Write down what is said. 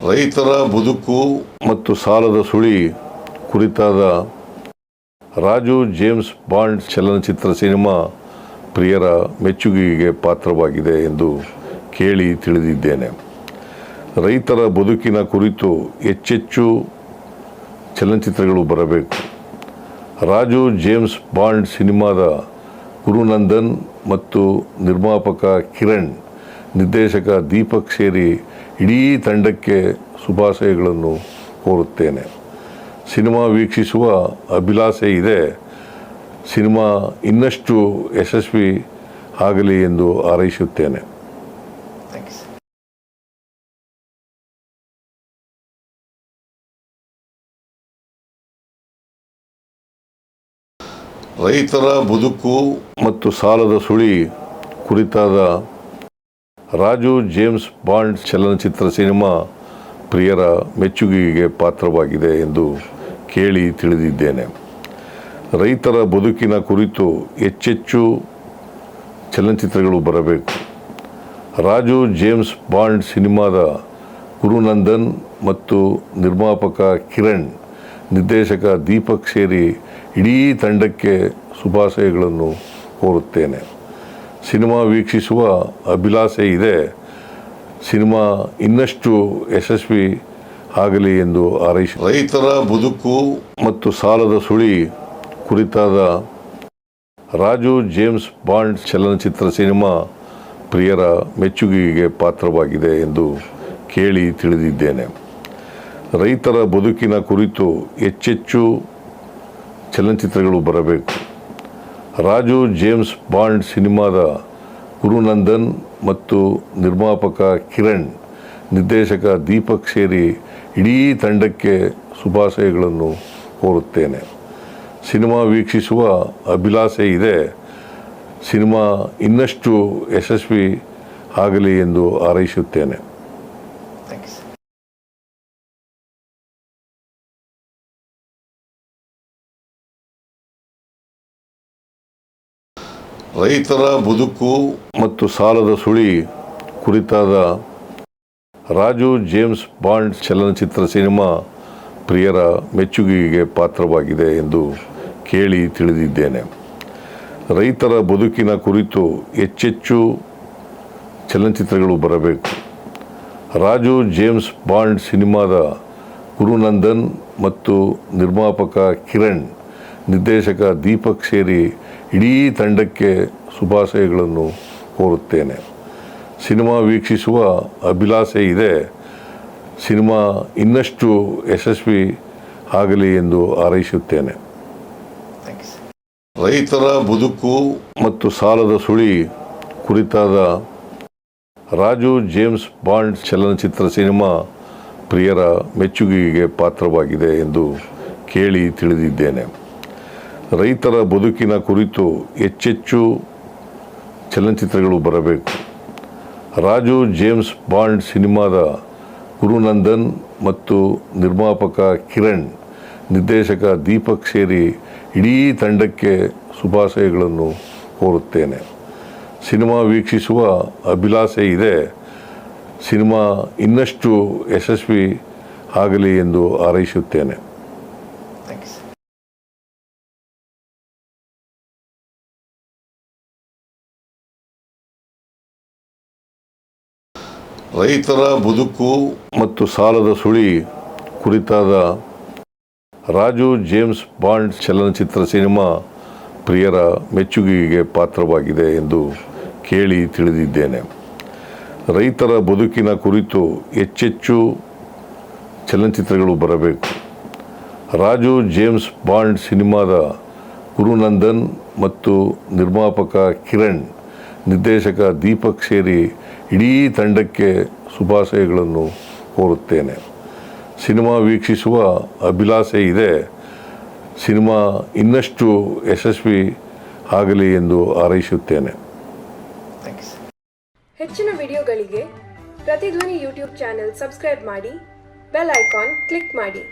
ರೈತರ ಬದುಕು ಮತ್ತು ಸಾಲದ ಸುಳಿ ಕುರಿತಾದ ರಾಜು ಜೇಮ್ಸ್ ಬಾಂಡ್ ಚಲನಚಿತ್ರ ಸಿನಿಮಾ ಪ್ರಿಯರ ಮೆಚ್ಚುಗೆಗೆ ಪಾತ್ರವಾಗಿದೆ ಎಂದು ಕೇಳಿ ತಿಳಿದಿದ್ದೇನೆ. ರೈತರ ಬದುಕಿನ ಕುರಿತು ಹೆಚ್ಚೆಚ್ಚು ಚಲನಚಿತ್ರಗಳು ಬರಬೇಕು. ರಾಜು ಜೇಮ್ಸ್ ಬಾಂಡ್ ಸಿನಿಮಾದ ಗುರುನಂದನ್ ಮತ್ತು ನಿರ್ಮಾಪಕ ಕಿರಣ್, ನಿರ್ದೇಶಕ ದೀಪಕ್ ಸೇರಿ ಇಡೀ ತಂಡಕ್ಕೆ ಶುಭಾಶಯಗಳನ್ನು ಕೋರುತ್ತೇನೆ. ಸಿನಿಮಾ ವೀಕ್ಷಿಸುವ ಅಭಿಲಾಷೆ ಇದೆ. ಸಿನಿಮಾ ಇನ್ನಷ್ಟು ಯಶಸ್ವಿ ಆಗಲಿ ಎಂದು ಹಾರೈಸುತ್ತೇನೆ. ರೈತರ ಬದುಕು ಮತ್ತು ಸಾಲದ ಸುಳಿ ಕುರಿತಾದ ರಾಜು ಜೇಮ್ಸ್ ಬಾಂಡ್ ಚಲನಚಿತ್ರ ಸಿನಿಮಾ ಪ್ರಿಯರ ಮೆಚ್ಚುಗೆಗೆ ಪಾತ್ರವಾಗಿದೆ ಎಂದು ಕೇಳಿ ತಿಳಿದಿದ್ದೇನೆ. ರೈತರ ಬದುಕಿನ ಕುರಿತು ಹೆಚ್ಚೆಚ್ಚು ಚಲನಚಿತ್ರಗಳು ಬರಬೇಕು. ರಾಜು ಜೇಮ್ಸ್ ಬಾಂಡ್ ಸಿನಿಮಾದ ಗುರುನಂದನ್ ಮತ್ತು ನಿರ್ಮಾಪಕ ಕಿರಣ್, ನಿರ್ದೇಶಕ ದೀಪಕ್ ಸೇರಿ ಇಡೀ ತಂಡಕ್ಕೆ ಶುಭಾಶಯಗಳನ್ನು ಕೋರುತ್ತೇನೆ. ಸಿನಿಮಾ ವೀಕ್ಷಿಸುವ ಅಭಿಲಾಷೆ ಇದೆ. ಸಿನಿಮಾ ಇನ್ನಷ್ಟು ಯಶಸ್ವಿ ಆಗಲಿ ಎಂದು ಹಾರೈಸುತ್ತೇನೆ. ರೈತರ ಬದುಕು ಮತ್ತು ಸಾಲದ ಸುಳಿ ಕುರಿತಾದ ರಾಜು ಜೇಮ್ಸ್ ಬಾಂಡ್ ಚಲನಚಿತ್ರ ಸಿನಿಮಾ ಪ್ರಿಯರ ಮೆಚ್ಚುಗೆಗೆ ಪಾತ್ರವಾಗಿದೆ ಎಂದು ಕೇಳಿ ತಿಳಿದಿದ್ದೇನೆ. ರೈತರ ಬದುಕಿನ ಕುರಿತು ಹೆಚ್ಚೆಚ್ಚು ಚಲನಚಿತ್ರಗಳು ಬರಬೇಕು. ರಾಜು ಜೇಮ್ಸ್ ಬಾಂಡ್ ಸಿನಿಮಾದ ಗುರುನಂದನ್ ಮತ್ತು ನಿರ್ಮಾಪಕ ಕಿರಣ್, ನಿರ್ದೇಶಕ ದೀಪಕ್ ಸೇರಿ ಇಡೀ ತಂಡಕ್ಕೆ ಶುಭಾಶಯಗಳನ್ನು ಕೋರುತ್ತೇನೆ. ಸಿನಿಮಾ ವೀಕ್ಷಿಸುವ ಅಭಿಲಾಷೆ ಇದೆ. ಸಿನಿಮಾ ಇನ್ನಷ್ಟು ಯಶಸ್ವಿ ಆಗಲಿ ಎಂದು ಹಾರೈಸುತ್ತೇನೆ. ರೈತರ ಬದುಕು ಮತ್ತು ಸಾಲದ ಸುಳಿ ಕುರಿತಾದ ರಾಜು ಜೇಮ್ಸ್ ಬಾಂಡ್ ಚಲನಚಿತ್ರ ಸಿನಿಮಾ ಪ್ರಿಯರ ಮೆಚ್ಚುಗೆಗೆ ಪಾತ್ರವಾಗಿದೆ ಎಂದು ಕೇಳಿ ತಿಳಿದಿದ್ದೇನೆ. ರೈತರ ಬದುಕಿನ ಕುರಿತು ಹೆಚ್ಚೆಚ್ಚು ಚಲನಚಿತ್ರಗಳು ಬರಬೇಕು. ರಾಜು ಜೇಮ್ಸ್ ಬಾಂಡ್ ಸಿನಿಮಾದ ಗುರುನಂದನ್ ಮತ್ತು ನಿರ್ಮಾಪಕ ಕಿರಣ್, ನಿರ್ದೇಶಕ ದೀಪಕ್ ಸೇರಿ ಇಡೀ ತಂಡಕ್ಕೆ ಶುಭಾಶಯಗಳನ್ನು ಕೋರುತ್ತೇನೆ. ಸಿನಿಮಾ ವೀಕ್ಷಿಸುವ ಅಭಿಲಾಷೆ ಇದೆ. ಸಿನಿಮಾ ಇನ್ನಷ್ಟು ಯಶಸ್ವಿ ಆಗಲಿ ಎಂದು ಹಾರೈಸುತ್ತೇನೆ. ರೈತರ ಬದುಕು ಮತ್ತು ಸಾಲದ ಸುಳಿ ಕುರಿತಾದ ರಾಜು ಜೇಮ್ಸ್ ಬಾಂಡ್ ಚಲನಚಿತ್ರ ಸಿನಿಮಾ ಪ್ರಿಯರ ಮೆಚ್ಚುಗೆಗೆ ಪಾತ್ರವಾಗಿದೆ ಎಂದು ಕೇಳಿ ತಿಳಿದಿದ್ದೇನೆ. ರೈತರ ಬದುಕಿನ ಕುರಿತು ಹೆಚ್ಚೆಚ್ಚು ಚಲನಚಿತ್ರಗಳು ಬರಬೇಕು. ರಾಜು ಜೇಮ್ಸ್ ಬಾಂಡ್ ಸಿನಿಮಾದ ಗುರುನಂದನ್ ಮತ್ತು ನಿರ್ಮಾಪಕ ಕಿರಣ್, ನಿರ್ದೇಶಕ ದೀಪಕ್ ಸೇರಿ ಇಡೀ ತಂಡಕ್ಕೆ ಶುಭಾಶಯಗಳನ್ನು ಕೋರುತ್ತೇನೆ. ಸಿನಿಮಾ ವೀಕ್ಷಿಸುವ ಅಭಿಲಾಷೆ ಇದೆ. ಸಿನಿಮಾ ಇನ್ನಷ್ಟು ಯಶಸ್ವಿ ಆಗಲಿ ಎಂದು ಹಾರೈಸುತ್ತೇನೆ. ರೈತರ ಬದುಕು ಮತ್ತು ಸಾಲದ ಸುಳಿ ಕುರಿತಾದ ರಾಜು ಜೇಮ್ಸ್ ಬಾಂಡ್ ಚಲನಚಿತ್ರ ಸಿನಿಮಾ ಪ್ರಿಯರ ಮೆಚ್ಚುಗೆಗೆ ಪಾತ್ರವಾಗಿದೆ ಎಂದು ಕೇಳಿ ತಿಳಿದಿದ್ದೇನೆ. ರೈತರ ಬದುಕಿನ ಕುರಿತು ಹೆಚ್ಚೆಚ್ಚು ಚಲನಚಿತ್ರಗಳು ಬರಬೇಕು. ರಾಜು ಜೇಮ್ಸ್ ಬಾಂಡ್ ಸಿನಿಮಾದ ಗುರುನಂದನ್ ಮತ್ತು ನಿರ್ಮಾಪಕ ಕಿರಣ್, ನಿರ್ದೇಶಕ ದೀಪಕ್ ಸೇರಿ ಇಡೀ ತಂಡಕ್ಕೆ ಶುಭಾಶಯಗಳನ್ನು ಕೋರುತ್ತೇನೆ. ಸಿನಿಮಾ ವೀಕ್ಷಿಸುವ ಅಭಿಲಾಷೆ ಇದೆ. ಸಿನಿಮಾ ಇನ್ನಷ್ಟು ಯಶಸ್ವಿ ಆಗಲಿ ಎಂದು ಹಾರೈಸುತ್ತೇನೆ. ಹೆಚ್ಚಿನ ವಿಡಿಯೋಗಳಿಗೆ ಪ್ರತಿಧ್ವನಿ ಯೂಟ್ಯೂಬ್ ಚಾನೆಲ್ ಸಬ್ಸ್ಕ್ರೈಬ್ ಮಾಡಿ, ಬೆಲ್ ಐಕಾನ್ ಕ್ಲಿಕ್ ಮಾಡಿ.